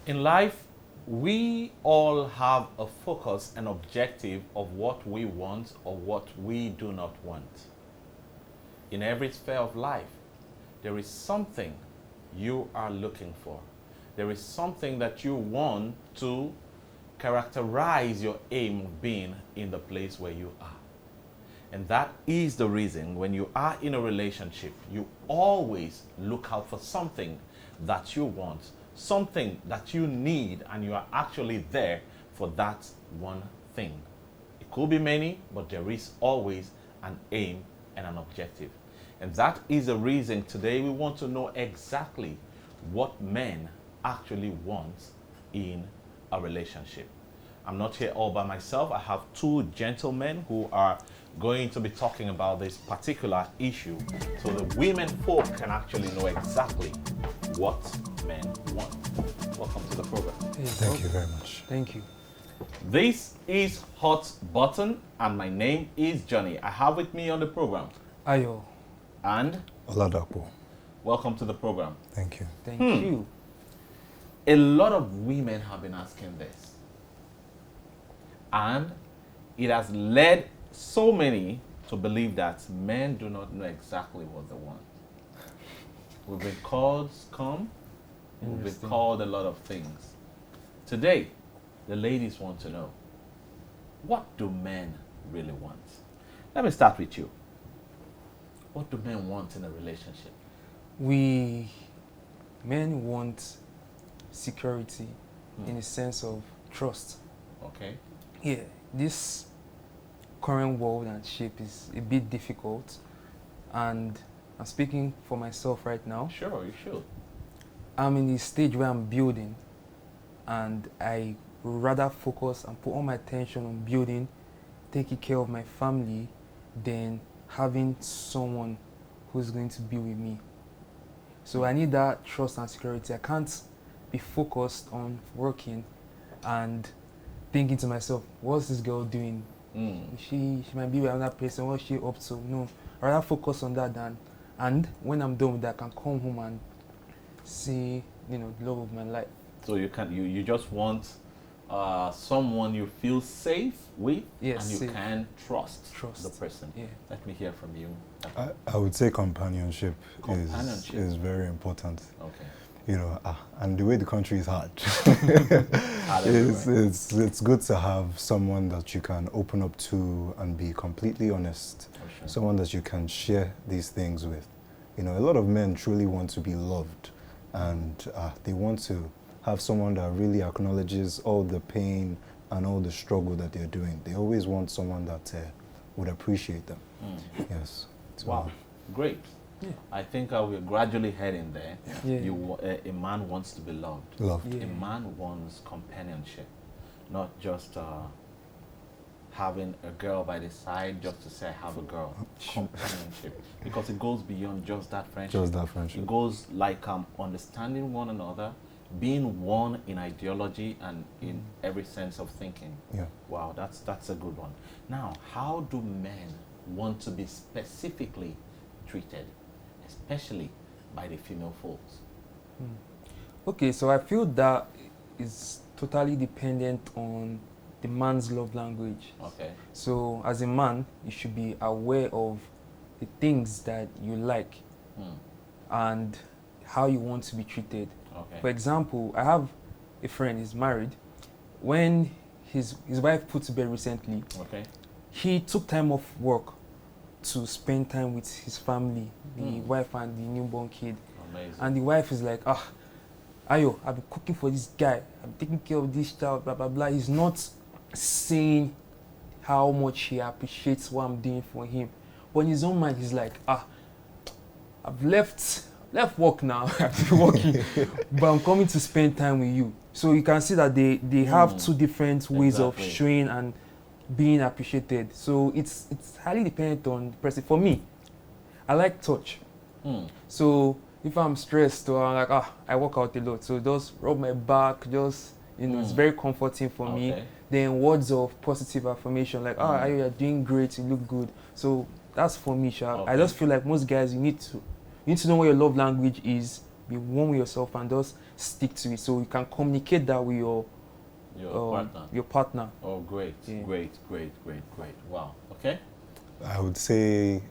In life, we all have a focus and objective of what we want or what we do not want. In every sphere of life, there is something you are looking for. There is something that you want to characterize your aim of being in the place where you are. And that is the reason when you are in a relationship, you always look out for something that you want, something that you need, and you are actually there for that one thing. It could be many, but there is always an aim and an objective. And that is the reason today we want to know exactly what men actually want in a relationship. I'm not here all by myself. I have two gentlemen who are going to be talking about this particular issue so the women folk can actually know exactly what men want. Welcome to the program. Thank you very much. Thank you. This is Hot Button and my name is Johnny. I have with me on the program Ayo, and Oladapo. welcome to the program. Thank you. thank you. A lot of women have been asking this, and it has led so many to believe that men do not know exactly what they want. We've been called scum, we've been Interesting. called a lot of things. Today, the ladies want to know, what do men really want? Let me start with you. What do men want in a relationship? Men want security in the sense of trust. Okay. Yeah, this current world and shape is a bit difficult, and I'm speaking for myself right now. Sure, you should. I'm in the stage where I'm building, and I rather focus and put all my attention on building, taking care of my family, than having someone who's going to be with me. So I need that trust and security. I can't be focused on working and thinking to myself, what's this girl doing? She might be with another person, what's she up to? No, I rather focus on that and when I'm done with that, I can come home and see, the love of my life. So you just want someone you feel safe with, Yes, and you safe. can trust Trust. the person. Yeah. Let me hear from you. I would say companionship, Companionship. is very important. Okay. And the way the country is hard, everywhere. it's good to have someone that you can open up to and be completely honest. Oh, sure. Someone that you can share these things with. A lot of men truly want to be loved, and they want to have someone that really acknowledges all the pain and all the struggle that they're doing. They always want someone that would appreciate them. Yes. So, Wow, great. Yeah. I think we're gradually heading there. Yeah. A man wants to be loved. Loved. Yeah. A man wants companionship, not just having a girl by the side just to say I have a girl. Companionship, because it goes beyond just that friendship. Just that friendship. It goes like understanding one another, being one in ideology and in every sense of thinking. Yeah. Wow, that's a good one. Now, how do men want to be specifically treated, especially by the female folks? Okay, so I feel that is totally dependent on the man's love language. Okay. So as a man, you should be aware of the things that you like and how you want to be treated. Okay. For example, I have a friend, he's married. When his wife put to bed recently, Okay. he took time off work to spend time with his family, the wife and the newborn kid. Amazing. And the wife is like, Ayo, I've been cooking for this guy, I'm taking care of this child, blah, blah, blah. He's not saying how much he appreciates what I'm doing for him. But in his own mind, he's like, I've left work now, I've been working, but I'm coming to spend time with you. So you can see that they have two different ways of Exactly. showing and being appreciated. So it's highly dependent on the person. For me, I like touch. So if I'm stressed or I'm like, I work out a lot, so just rub my back, just, it's very comforting for me. Okay. Then words of positive affirmation, like, you're doing great, you look good. So that's for me, Sha. I Okay. just feel like most guys, you need to know what your love language is, be one with yourself, and just stick to it. So you can communicate that with Your partner. your partner. Oh, great, Yeah. great. Wow. Okay. I would say,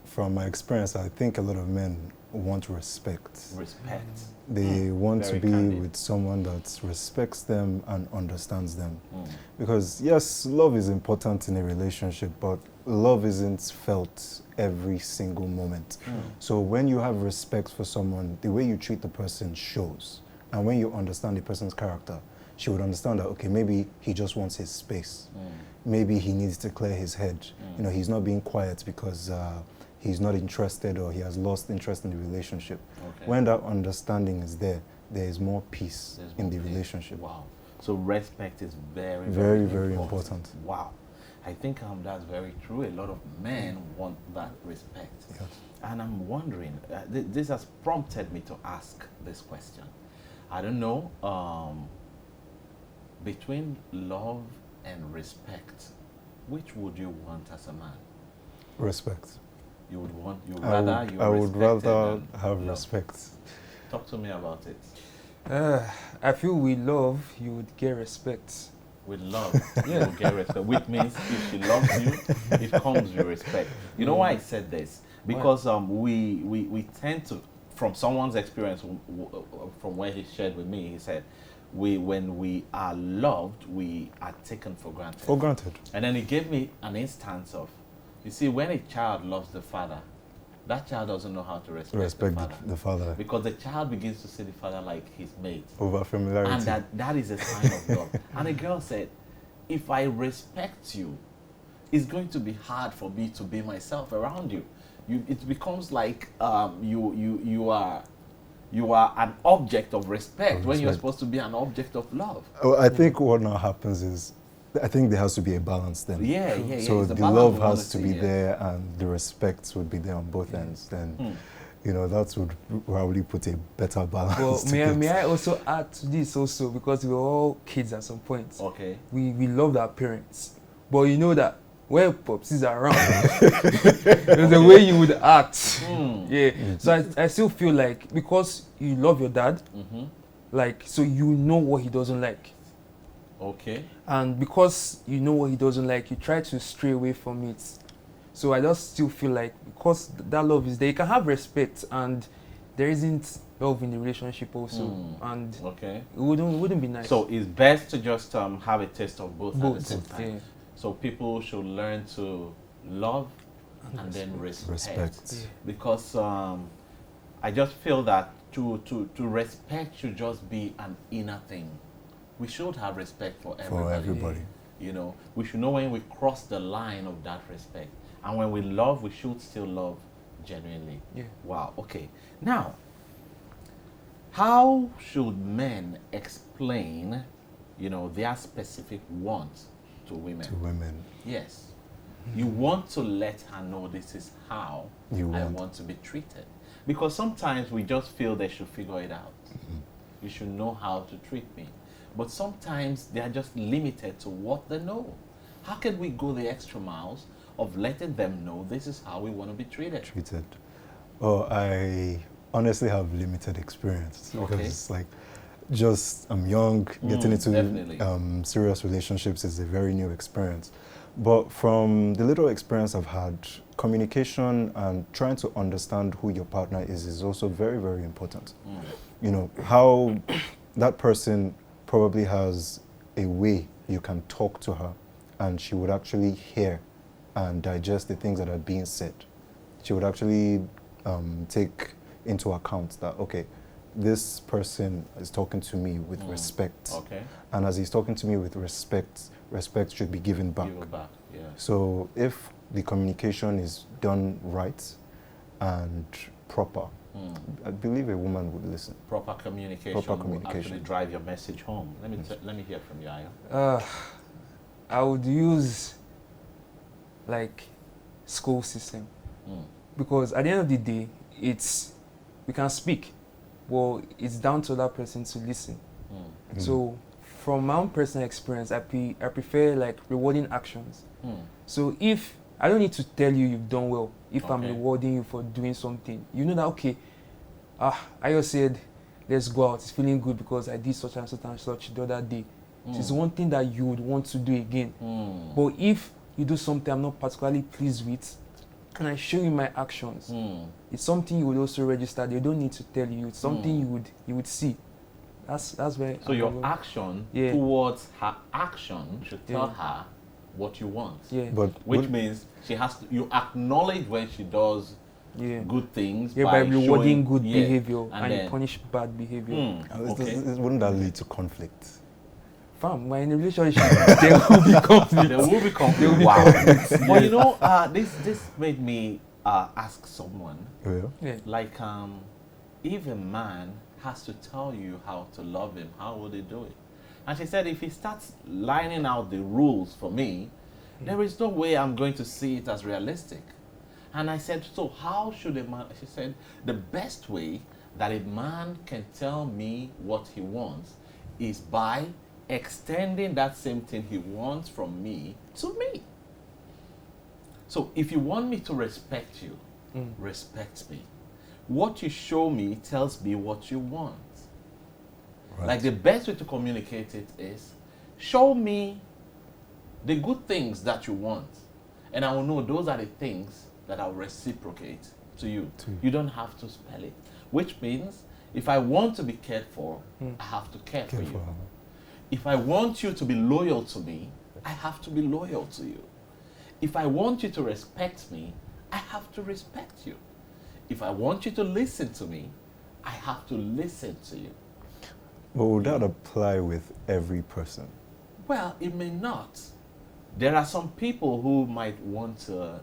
from my experience, I think a lot of men want respect. Respect. They want to Very be candid. with someone that respects them and understands them. Mm. Because yes, love is important in a relationship, but love isn't felt every single moment. Mm. So when you have respect for someone, the way you treat the person shows. And when you understand the person's character, she would understand that, okay, maybe he just wants his space. Mm. Maybe he needs to clear his head. Mm. You know, he's not being quiet because he's not interested or he has lost interest in the relationship. Okay. When that understanding is there, there is more peace There's in more the peace. relationship. Wow. So respect is very, Very, very important. Wow. I think that's very true. A lot of men want that respect. Yes. And I'm wondering, this has prompted me to ask this question. I don't know, between love and respect, which would you want as a man? Respect. You would want, you I rather, would, you I would respected rather than have love. respect. Talk to me about it. I feel with love you would get respect. With love, you will get respect, which means if she loves you, it comes with respect. You know why I said this? Because we tend to, from someone's experience, from where he shared with me, he said, when we are loved, we are taken for granted. For granted. And then he gave me an instance of, you see, when a child loves the father, that child doesn't know how to respect the father. the father. Because the child begins to see the father like his mate. Over familiarity. And that is a sign of love. And the girl said, if I respect you, it's going to be hard for me to be myself around you. It becomes like you are an object of respect when you're respect. supposed to be an object of love. Oh, I think what now happens is, I think there has to be a balance then. Yeah. So It's the balance love we wanna has to see, be yeah. there and the respect would be there on both ends. Then, Hmm. you know, that would probably put a better balance. Well, to may it. I also add to this also, because we were all kids at some point. Okay. We loved our parents, but you know that when Pops is around, there's a way you would act. Hmm. Yeah. So I still feel like because you love your dad, Mm-hmm. like, so you know what he doesn't like. Okay. And because you know what he doesn't like, you try to stray away from it. So I just still feel like because that love is there, you can have respect and there isn't love in the relationship also. And Okay. it wouldn't be nice. So it's best to just have a taste of both at the same both, time. yeah. So people should learn to love and then respect. Respect. Yeah. Because I just feel that to respect should just be an inner thing. We should have respect for everybody. For everybody. You know, we should know when we cross the line of that respect. And when we love, we should still love genuinely. Yeah. Wow, okay. Now, how should men explain, their specific wants to women? To women. Yes. You want to let her know this is how You I want. want to be treated. Because sometimes we just feel they should figure it out. You should know how to treat me. But sometimes they are just limited to what they know. How can we go the extra miles of letting them know this is how we want to be treated? Treated. Oh, I honestly have limited experience because Okay. it's like I'm young, getting definitely. into serious relationships is a very new experience. But from the little experience I've had, communication and trying to understand who your partner is also very, very important. You know, how that person probably has a way you can talk to her and she would actually hear and digest the things that are being said. She would actually take into account that, okay, this person is talking to me with respect. Okay. And as he's talking to me with respect, respect should be given back. Give it back, yeah. So if the communication is done right and proper, I believe a woman would listen. Proper communication, Proper will communication. actually drive your message home. Let me hear from you, Ayo. I would use like school system, because at the end of the day, we can speak, well, it's down to that person to listen. So from my own personal experience, I prefer like rewarding actions. So if I don't need to tell you you've done well, if I'm Okay. rewarding you for doing something, you know that, okay, Ayo said, let's go out. It's feeling good because I did such and such and such the other day. So it's one thing that you would want to do again. But if you do something I'm not particularly pleased with, and I show you my actions, it's something you would also register. They don't need to tell you. It's something you would see. That's where. So your action towards her action should tell her what you want. Yeah. But Which means she has to. You acknowledge when she does good things. by rewarding showing, good behavior and and then punish bad behavior. Okay. wouldn't that lead to conflict? Fam, when in a relationship, there will be conflict. There will be conflict. Wow. But you know, this made me ask someone, Yeah. like, if a man has to tell you how to love him, how would he do it? And she said, if he starts lining out the rules for me, there is no way I'm going to see it as realistic. And I said, so how should a man? She said, the best way that a man can tell me what he wants is by extending that same thing he wants from me to me. So if you want me to respect you, respect me. What you show me tells me what you want. Right. Like the best way to communicate it is, show me the good things that you want, and I will know those are the things that I'll reciprocate to you. You don't have to spell it. Which means, if I want to be cared for, I have to care for you. If I want you to be loyal to me, I have to be loyal to you. If I want you to respect me, I have to respect you. If I want you to listen to me, I have to listen to you. But would that apply with every person? Well, it may not. There are some people who might want to,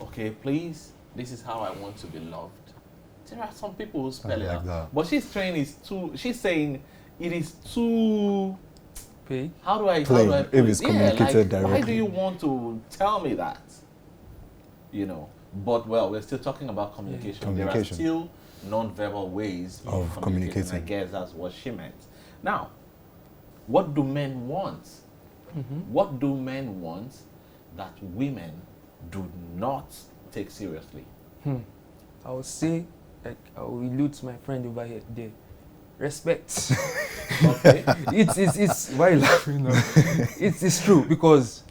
okay, please, this is how I want to be loved. There are some people who spell it like out. that. But she's saying it is too, Pay. how do I Plain, put if it's it? communicated Why do directly. you want to tell me that? You know, but well, we're still talking about communication. There are Communication. still non-verbal ways Of I communicating. guess that's what she meant. Now, what do men want? What do men want that women do not take seriously? I would say, like, I will allude to my friend over here there. Respect. Okay. it's why you laughing now? It's true, because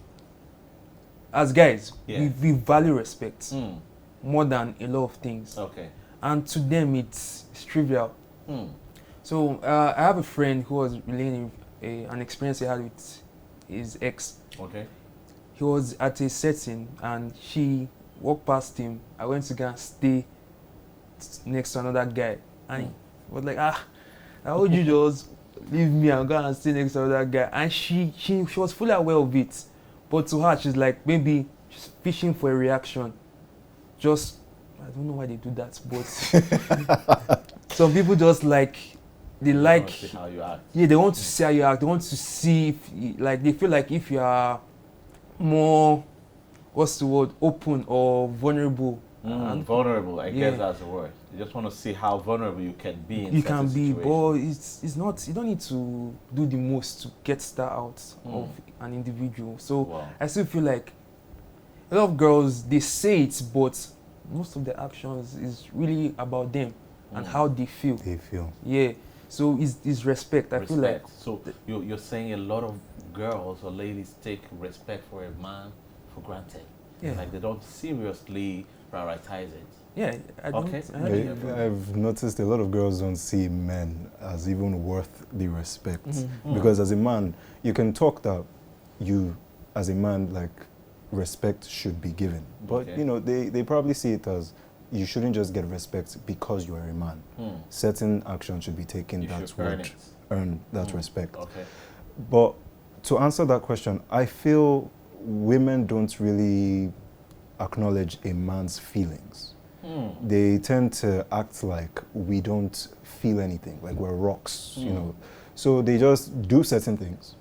as guys, we value respect more than a lot of things. Okay. And to them it's trivial. So I have a friend who was relaying an experience he had with his ex. Okay. He was at a setting and she walked past him. I went to go and stay next to another guy, and he was like, how would you just leave me and go and stay next to another guy? And she was fully aware of it, but to her she's like, maybe she's fishing for a reaction. Just, I don't know why they do that, but some people just like, they like, See how you act. yeah, they want to see how you act. They want to see if, like, they feel like if you are more, what's the word, open or vulnerable. Vulnerable, I Yeah. guess that's the word. You just want to see how vulnerable you can be in You certain can be, situations. but it's not, you don't need to do the most to get that out of an individual. So Wow. I still feel like a lot of girls, they say it, but most of the actions is really about them and how they feel. They feel. Yeah. So it's respect. I feel like, Respect. So you're saying a lot of girls or ladies take respect for a man for granted. Yeah. Like they don't seriously prioritize it. yeah, I don't, Okay. I don't I've noticed a lot of girls don't see men as even worth the respect. Because as a man, you can talk that you, as a man, like, respect should be given. But, Okay. you know, they probably see it as you shouldn't just get respect because you are a man. Certain action should be taken You that should earn would it. earn that respect. Okay. But to answer that question, I feel women don't really acknowledge a man's feelings. They tend to act like we don't feel anything, like we're rocks, you know. So they just do certain things,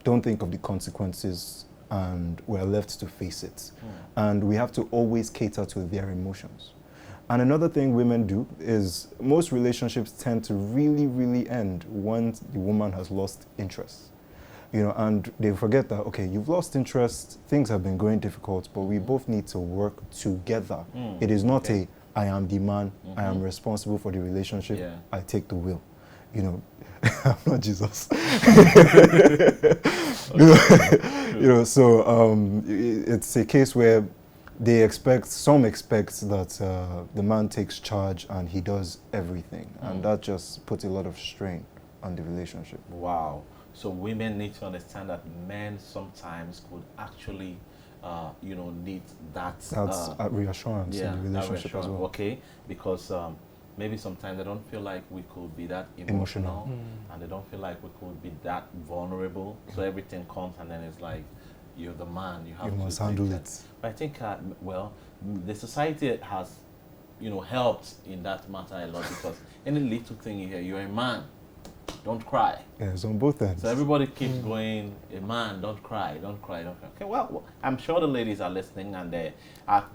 don't think of the consequences, and we're left to face it. And we have to always cater to their emotions. And another thing women do is most relationships tend to really, really end once the woman has lost interest. You know, and they forget that, okay, you've lost interest, things have been going difficult, but we both need to work together. It is not I am the man, I am responsible for the relationship, Yeah. I take the wheel. You know, I'm not Jesus. You know, so it's a case where some expect that the man takes charge and he does everything, and that just puts a lot of strain on the relationship. Wow. So women need to understand that men sometimes could actually, need that. That's reassurance in the that relationship as reassurance, well. okay? Because maybe sometimes they don't feel like we could be that emotional, and they don't feel like we could be that vulnerable. So everything comes, and then it's like, you're the man. You have You to must take handle that. it. But I think, the society has, helped in that matter a lot, because any little thing you hear, you're a man, don't cry. Yeah, it's on both ends. So everybody keeps going, a man, don't cry, don't cry, don't cry. Okay, well, I'm sure the ladies are listening, and they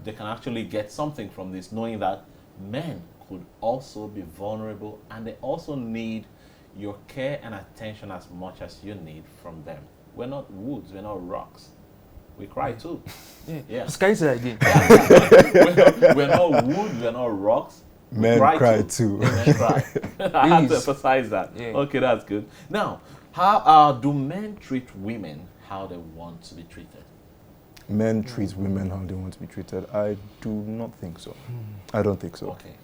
can actually get something from this, knowing that men could also be vulnerable, and they also need your care and attention as much as you need from them. We're not woods, we're not rocks. We cry too. Yeah. Sky said I did. We're not wood, we're not rocks. We Men cry too. Men cry. I have to Please. emphasize that. Yeah. Okay, that's good. Now, how do men treat women how they want to be treated? Men treat women how they want to be treated. I do not think so. I don't think so. Okay.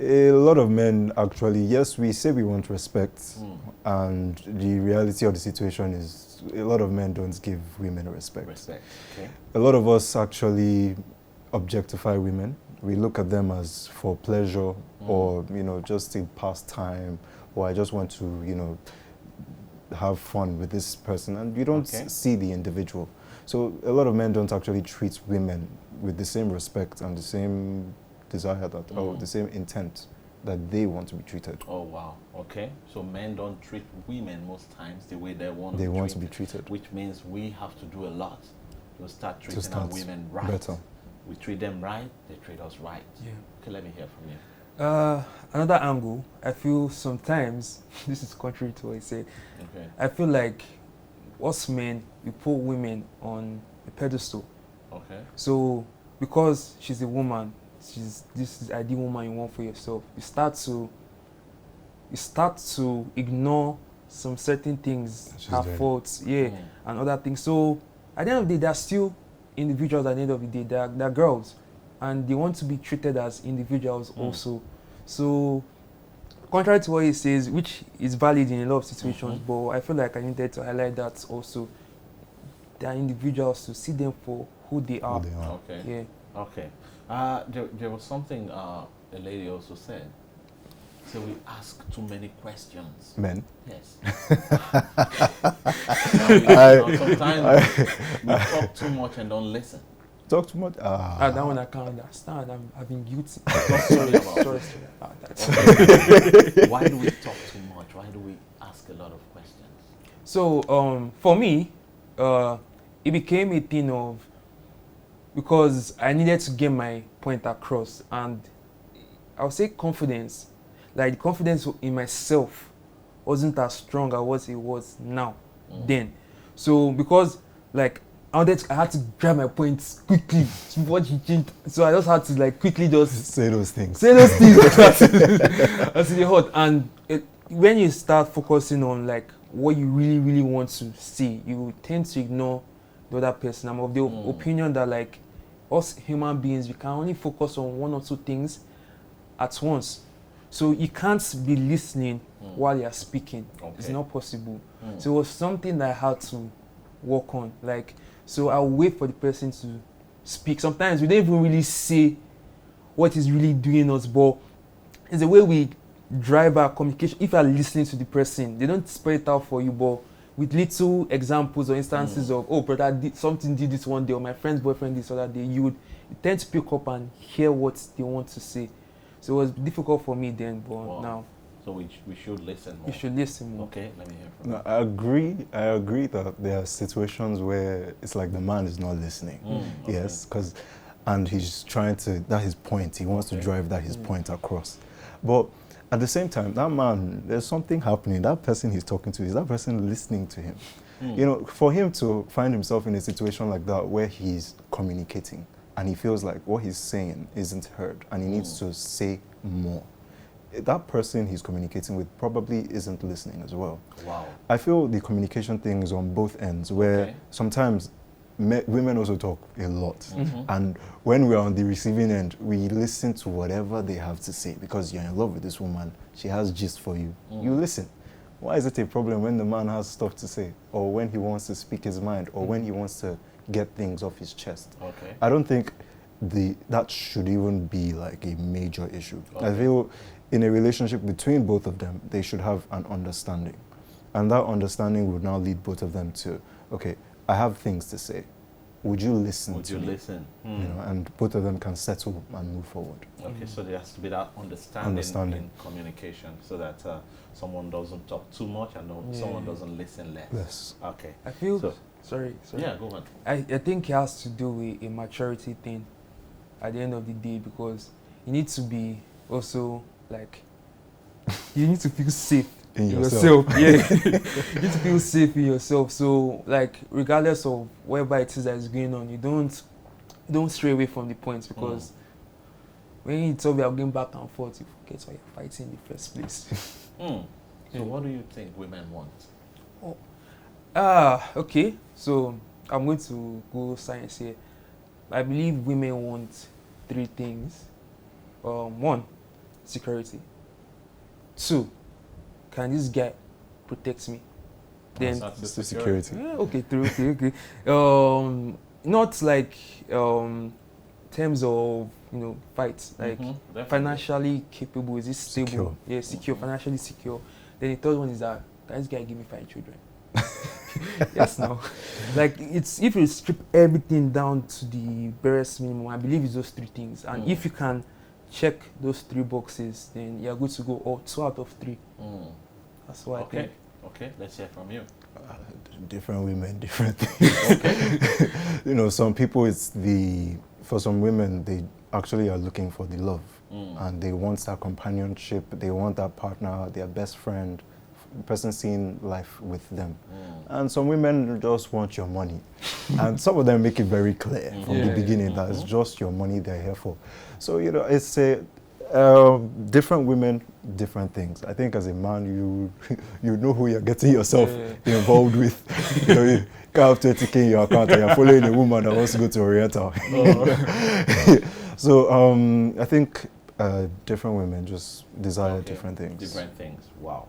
A lot of men actually, yes, we say we want respect, and the reality of the situation is a lot of men don't give women respect. Respect. Okay. A lot of us actually objectify women. We look at them as for pleasure or, just a pastime, or I just want to, have fun with this person, and you don't see the individual. So a lot of men don't actually treat women with the same respect and the same desire that, or the same intent that they want to be treated. Oh, wow. Okay. So men don't treat women most times the way they want to be treated. Which means we have to do a lot to start treating our women right. Better. We treat them right, they treat us right. Yeah. Okay, let me hear from you. Another angle, I feel sometimes, this is contrary to what I said, Okay. I feel like us men, we put women on a pedestal. Okay. So because she's a woman, this is the ideal woman you want for yourself, you start to ignore some certain things, her faults, and other things. So at the end of the day, they're still individuals. At the end of the day, they're girls, and they want to be treated as individuals also. So contrary to what he says, which is valid in a lot of situations, but I feel like I needed to highlight that also. They are individuals, to see them for who they are. Okay. Yeah. Okay. There was something a lady also said. So we ask too many questions. Men? Yes. Sometimes we talk too much and don't listen. Talk too much? That one I can't understand. I've been guilty. Sorry about that. Okay. Why do we talk too much? Why do we ask a lot of questions? So for me, it became a thing of, because I needed to get my point across, and I would say confidence. Like, the confidence in myself wasn't as strong as what it was now, then. So because, like, I had to grab my points quickly before she changed. So I just had to, like, quickly just say those things. That's the hot. And when you start focusing on, like, what you really, really want to see, you tend to ignore the other person. I'm of the opinion that, like, us human beings, we can only focus on one or two things at once. So you can't be listening while you're speaking. Okay. It's not possible. So it was something that I had to work on. Like, so I'll wait for the person to speak. Sometimes we don't even really say what is really doing us, but it's the way we drive our communication. If you're listening to the person, they don't spell it out for you, but with little examples or instances of, oh, brother did this one day, or my friend's boyfriend this other day, you tend to pick up and hear what they want to say. So it was difficult for me then, but now. So we should listen more. You should listen more. Okay, let me hear from you. I agree that there are situations where it's like the man is not listening. Yes, and he's trying to, that's his point. He wants to drive his point across. But at the same time, that man, there's something happening. That person he's talking to, is that person listening to him? For him to find himself in a situation like that where he's communicating and he feels like what he's saying isn't heard and he needs to say more, that person he's communicating with probably isn't listening as well. Wow. I feel the communication thing is on both ends, where Okay. sometimes women also talk a lot. Mhm. And when we're on the receiving end, we listen to whatever they have to say because you're in love with this woman. She has gist for you. You listen. Why is it a problem when the man has stuff to say, or when he wants to speak his mind, or when he wants to get things off his chest? Okay. I don't think that should even be like a major issue. I Okay. feel in a relationship between both of them, they should have an understanding. And that understanding would now lead both of them to, okay, I have things to say. Would you listen Would to you me? listen? You know, and both of them can settle and move forward. Okay, so there has to be that understanding in communication so that someone doesn't talk too much and someone doesn't listen less. Yes. Okay. I feel, So- sorry. Yeah, go on. I think it has to do with a maturity thing at the end of the day, because you need to be also like, you need to feel safe In yourself. Yeah. You need to feel safe in yourself. So like, regardless of whatever it is that is going on, you don't stray away from the points, because when you talk about going back and forth, you forget why you're fighting in the first place. So Yeah. what do you think women want? Okay. So I'm going to go science here. I believe women want 3 things. 1, security. 2, can this guy protect me? Then That's It's the security. okay, 3, okay. Not like terms of fights, like Definitely. financially capable. Is it stable? Secure. Yeah, secure, financially secure. Then the third one is that, can this guy give me 5 children? Yes, now. Like, it's, if you strip everything down to the barest minimum, I believe it's those 3 things. And if you can check those 3 boxes, then you're good to go. Or 2 out of 3. That's what I Okay. think. Okay, let's hear from you. Different women, different things. You know, some people, for some women, they actually are looking for the love. And they want that companionship, they want that partner, their best friend, person seeing life with them. And some women just want your money. And some of them make it very clear from the beginning that it's just your money they're here for. So, it's different women, different things. I think as a man, you know who you're getting yourself involved with. You can't have 30K in your account and you're following a woman that wants to go to Oriental. So I think different women just desire different things. Different things. Wow.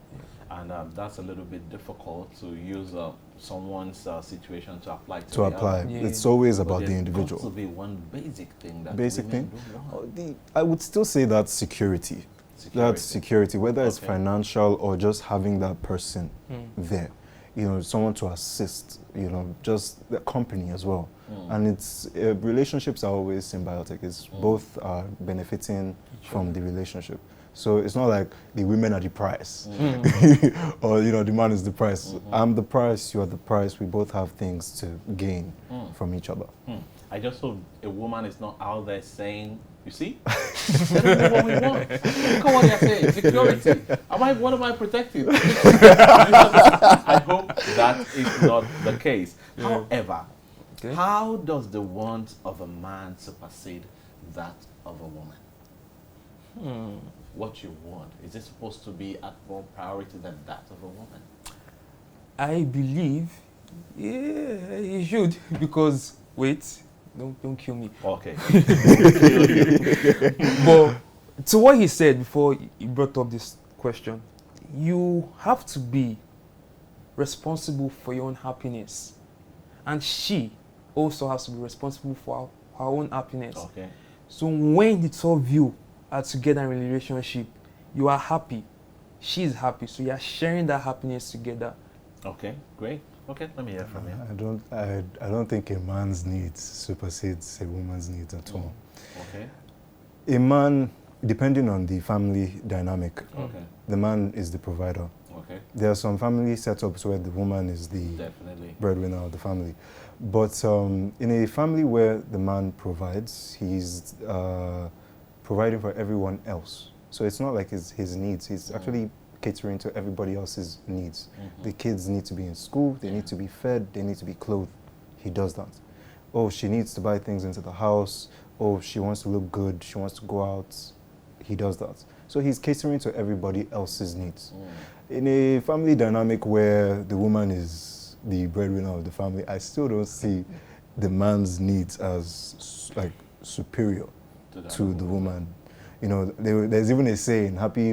And that's a little bit difficult to use someone's situation to apply to To the apply. other. Yeah. It's always But about the there's individual. got to be one basic thing that Basic women thing? don't want. I would still say that's security. That's security, whether it's Okay. financial or just having that person there. Someone to assist, just the company as well. And it's relationships are always symbiotic. It's both are benefiting from the relationship. So it's not like the women are the price or the man is the price. I'm the price, you are the price. We both have things to gain from each other. I just hope a woman is not out there saying, you see, they don't know what we want. Look at what they're saying, security. What am I protecting? I hope that is not the case. However, how does the want of a man supersede that of a woman? What you want, is it supposed to be at more priority than that of a woman? I believe, yeah, you should, because don't kill me. Okay. But to what he said before he brought up this question, you have to be responsible for your own happiness, and she also has to be responsible for her own happiness. Okay. So when the two of you are together in a relationship, you are happy, she is happy, so you are sharing that happiness together. Okay, great. Okay, let me hear from you. I don't think a man's needs supersedes a woman's needs at all. Okay. A man, depending on the family dynamic, Okay. the man is the provider. Okay. There are some family setups where the woman is the Definitely. breadwinner of the family. But in a family where the man provides, he's providing for everyone else. So it's not like his needs. He's actually catering to everybody else's needs. The kids need to be in school, they need to be fed, they need to be clothed. He does that. oh, she needs to buy things into the house, oh, she wants to look good, she wants to go out, he does that. So he's catering to everybody else's needs. In a family dynamic where the woman is the breadwinner of the family, I still don't see the man's needs as like superior to the woman. You know, there's even a saying, happy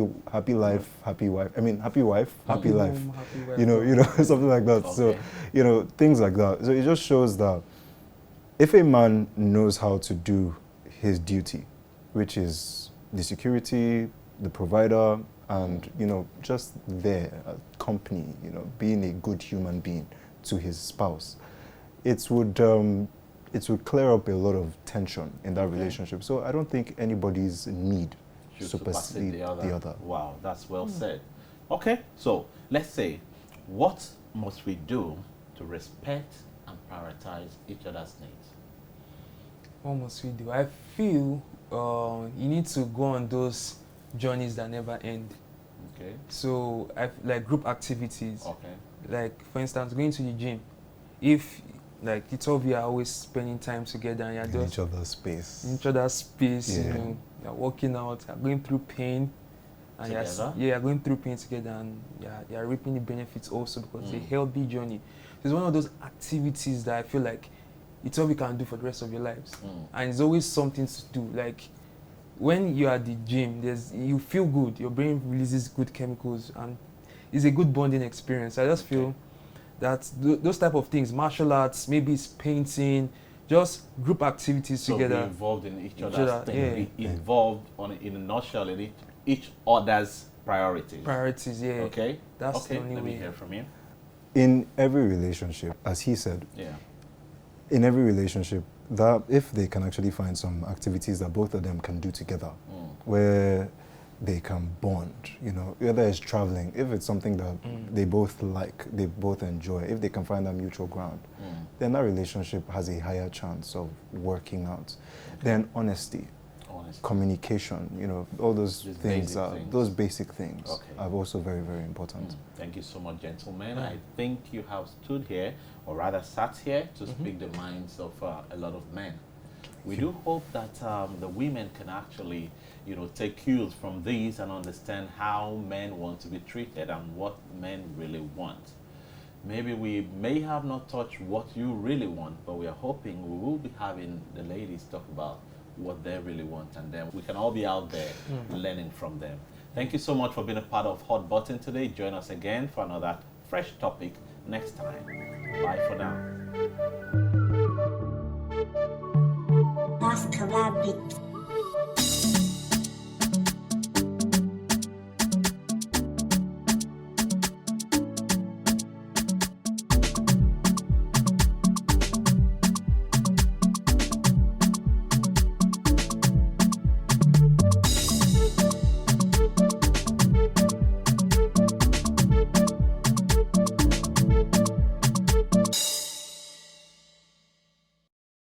life, happy wife. I mean, happy wife, happy life. home, happy wife. You know, something like that. Okay. So, you know, things like that. So it just shows that if a man knows how to do his duty, which is the security, the provider, and, you know, just there, company, you know, being a good human being to his spouse, it would clear up a lot of tension in that relationship. So I don't think anybody's need Should supersede the other. Wow, that's well said. Okay, so let's say, what must we do to respect and prioritize each other's needs? What must we do? I feel you need to go on those journeys that never end. Okay. So, like group activities. Okay. Like, for instance, going to the gym. If, like, the two of you are always spending time together and you're In just each other's space. in each other's space, you Yeah. know, you're working out, you're going through pain. And Together? you're going through pain together, and you're reaping the benefits also, because it's a Mm. healthy journey. It's one of those activities that I feel like it's all we can do for the rest of your lives. And it's always something to do. Like, when you're at the gym, you feel good, your brain releases good chemicals, and it's a good bonding experience. I just feel that those type of things, martial arts, maybe it's painting, just group activities So together. be involved in each Each other's other, thing. Be involved in a nutshell in each other's priorities. Priorities, yeah. Okay. That's okay. the only Let way. me hear from you. In every relationship, as he said, Yeah. in every relationship, that if they can actually find some activities that both of them can do together, where they can bond, you know, whether it's traveling, if it's something that they both like, they both enjoy, if they can find that mutual ground, then that relationship has a higher chance of working out. Then honesty, communication, you know, all those Just things basic are, things. those basic things Okay. are also very, very important. Thank you so much, gentlemen. I think you have stood here, or rather sat here, to speak the minds of a lot of men. We do hope that the women can actually, you know, take cues from these and understand how men want to be treated and what men really want. Maybe we may have not touched what you really want, but we are hoping we will be having the ladies talk about what they really want, and then we can all be out there learning from them. Thank you so much for being a part of Hot Button today. Join us again for another fresh topic next time. Bye for now. Last collab beat.